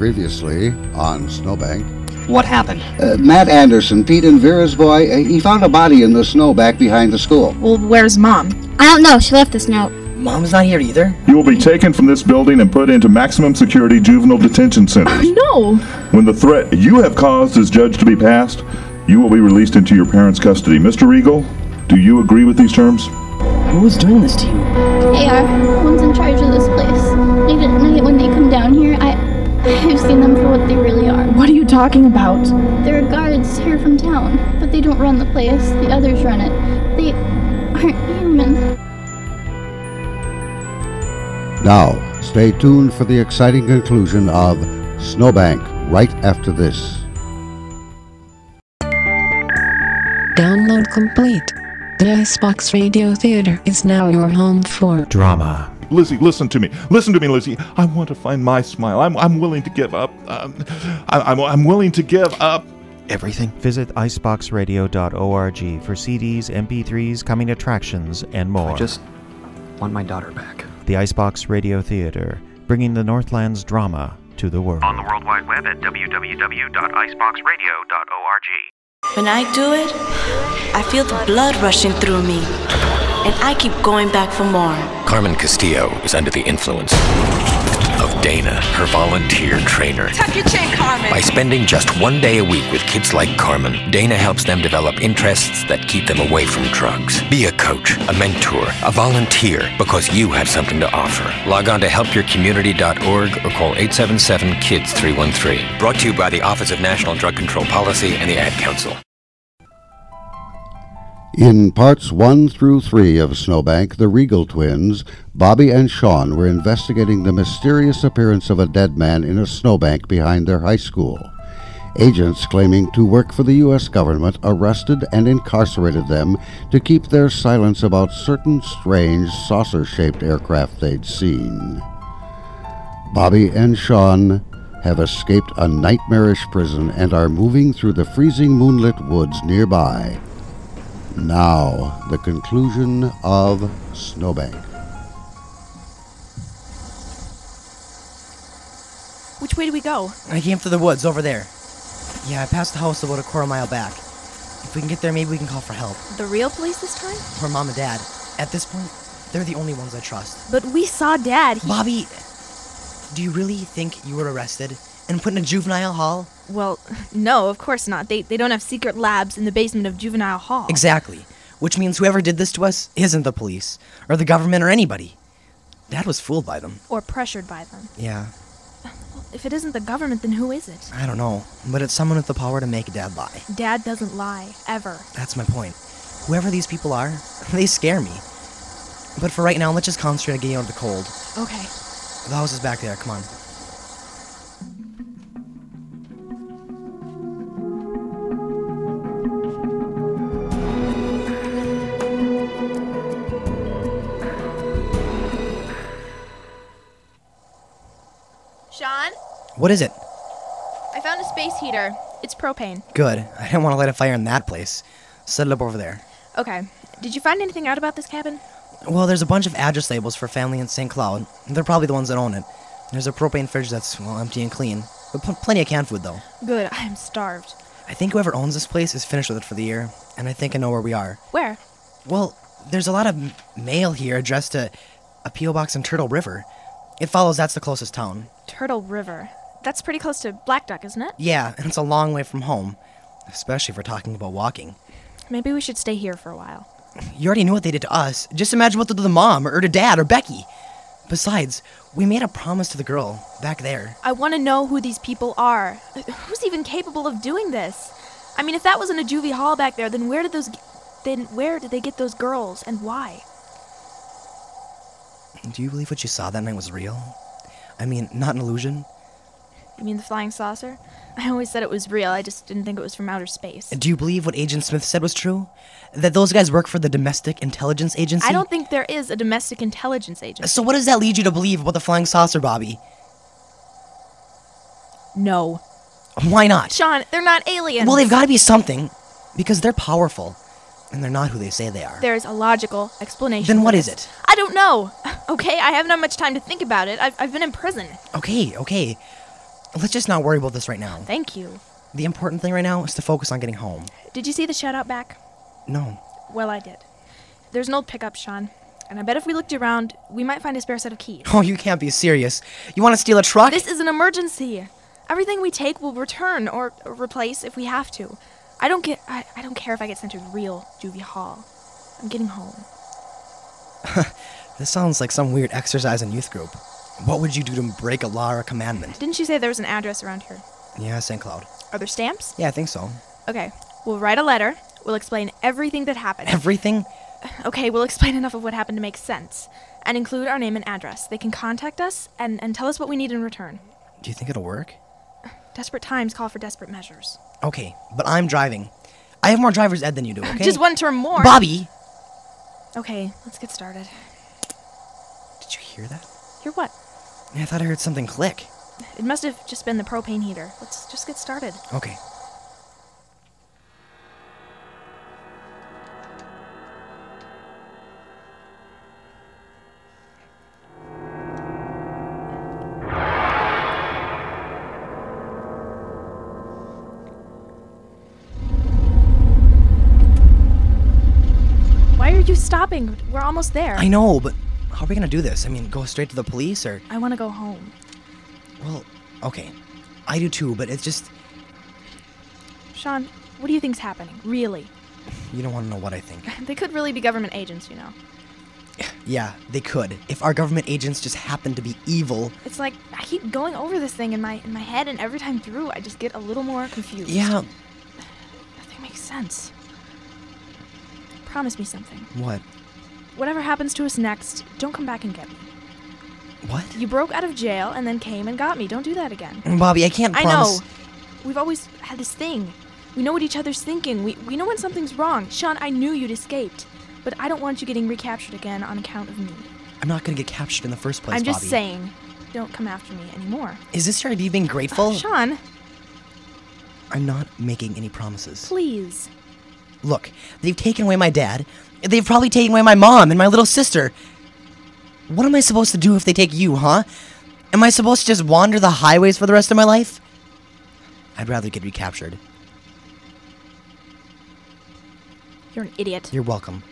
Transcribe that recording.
Previously on Snowbank. What happened? Matt Anderson, Pete and Vera's boy, he found a body in the snow back behind the school. Well, where's Mom? I don't know. She left this note. Mom's not here either. You will be taken from this building and put into maximum security juvenile detention centers. No! When the threat you have caused is judged to be passed, you will be released into your parents' custody. Mr. Regal, do you agree with these terms? Who's doing this to you? They are. One's in charge of this place. Late at night when they come down here, I've seen them for what they really are. What are you talking about? There are guards here from town, but they don't run the place. The others run it. They aren't human. Now, stay tuned for the exciting conclusion of Snowbank right after this. Download complete. The Icebox Radio Theater is now your home for drama. Lizzie, listen to me. Listen to me, Lizzie. I want to find my smile. I'm willing to give up. I'm willing to give up everything. Visit iceboxradio.org for CDs, MP3s, coming attractions, and more. I just want my daughter back. The Icebox Radio Theater, bringing the Northland's drama to the world. On the World Wide Web at www.iceboxradio.org. When I do it, I feel the blood rushing through me, and I keep going back for more. Carmen Castillo is under the influence of Dana, her volunteer trainer. Tuck your chin, Carmen. By spending just 1 day a week with kids like Carmen, Dana helps them develop interests that keep them away from drugs. Be a coach, a mentor, a volunteer, because you have something to offer. Log on to helpyourcommunity.org or call 877-KIDS-313. Brought to you by the Office of National Drug Control Policy and the Ad Council. In parts 1 through 3 of Snowbank, the Regal twins, Bobby and Sean, were investigating the mysterious appearance of a dead man in a snowbank behind their high school. Agents claiming to work for the U.S. government arrested and incarcerated them to keep their silence about certain strange saucer-shaped aircraft they'd seen. Bobby and Sean have escaped a nightmarish prison and are moving through the freezing moonlit woods nearby. Now, the conclusion of Snowbank. Which way do we go? I came through the woods, over there. Yeah, I passed the house about a quarter mile back. If we can get there, maybe we can call for help. The real police this time? Or Mom and Dad. At this point, they're the only ones I trust. But we saw Dad. Bobby, do you really think you were arrested and put in a juvenile hall? Well, no, of course not. They don't have secret labs in the basement of Juvenile Hall. Exactly. Which means whoever did this to us isn't the police, or the government, or anybody. Dad was fooled by them. Or pressured by them. Yeah. Well, if it isn't the government, then who is it? I don't know, but it's someone with the power to make Dad lie. Dad doesn't lie, ever. That's my point. Whoever these people are, they scare me. But for right now, let's just concentrate on getting out of the cold. Okay. The house is back there, come on. Sean? What is it? I found a space heater. It's propane. Good. I didn't want to light a fire in that place. Set it up over there. Okay. Did you find anything out about this cabin? Well, there's a bunch of address labels for family in St. Cloud. They're probably the ones that own it. There's a propane fridge that's, well, empty and clean. But plenty of canned food, though. Good. I'm starved. I think whoever owns this place is finished with it for the year. And I think I know where we are. Where? Well, there's a lot of mail here addressed to a P.O. box in Turtle River. It follows that's the closest town. Turtle River. That's pretty close to Black Duck, isn't it? Yeah, and it's a long way from home. Especially if we're talking about walking. Maybe we should stay here for a while. You already knew what they did to us. Just imagine what they did to Mom, or to Dad, or Becky. Besides, we made a promise to the girl, back there. I want to know who these people are. Who's even capable of doing this? I mean, if that wasn't a juvie hall back there, then where did they get those girls, and why? Do you believe what you saw that night was real? I mean, not an illusion? You mean the flying saucer? I always said it was real, I just didn't think it was from outer space. Do you believe what Agent Smith said was true? That those guys work for the Domestic Intelligence Agency? I don't think there is a Domestic Intelligence Agency. So what does that lead you to believe about the flying saucer, Bobby? No. Why not? Sean, they're not aliens. Well, they've got to be something. Because they're powerful. And they're not who they say they are. There's a logical explanation. Then what is it? I don't know. Okay, I haven't had much time to think about it. I've been in prison. Okay. Let's just not worry about this right now. Thank you. The important thing right now is to focus on getting home. Did you see the shed out back? No. Well, I did. There's an old pickup, Sean. And I bet if we looked around, we might find a spare set of keys. Oh, you can't be serious. You want to steal a truck? This is an emergency. Everything we take will return or replace if we have to. I don't care if I get sent to real juvie hall. I'm getting home. This sounds like some weird exercise in youth group. What would you do to break a law or a commandment? Didn't you say there was an address around here? Yeah, St. Cloud. Are there stamps? Yeah, I think so. Okay, we'll write a letter. We'll explain everything that happened. Everything? Okay, we'll explain enough of what happened to make sense. And include our name and address. They can contact us and tell us what we need in return. Do you think it'll work? Desperate times call for desperate measures. Okay, but I'm driving. I have more driver's ed than you do, okay? Just one term more. Bobby! Okay, let's get started. Did you hear that? Hear what? I thought I heard something click. It must have just been the propane heater. Let's just get started. Okay. Why are you stopping? We're almost there. I know, but how are we gonna do this? I mean, go straight to the police, or...? I want to go home. Well, okay. I do too, but it's just... Sean, what do you think's happening? Really? You don't want to know what I think. They could really be government agents, you know. Yeah, they could. If our government agents just happen to be evil... It's like, I keep going over this thing in my head, and every time through, I just get a little more confused. Yeah. Nothing makes sense. Promise me something. What? Whatever happens to us next, don't come back and get me. What? You broke out of jail and then came and got me. Don't do that again. Bobby, I can't promise... I know. We've always had this thing. We know what each other's thinking. We know when something's wrong. Sean, I knew you'd escaped. But I don't want you getting recaptured again on account of me. I'm not gonna get captured in the first place, I'm just Bobby. saying, don't come after me anymore. Is this your idea of being grateful? Sean. I'm not making any promises. Please. Look, they've taken away my dad. They've probably taken away my mom and my little sister. What am I supposed to do if they take you, huh? Am I supposed to just wander the highways for the rest of my life? I'd rather get recaptured. You're an idiot. You're welcome.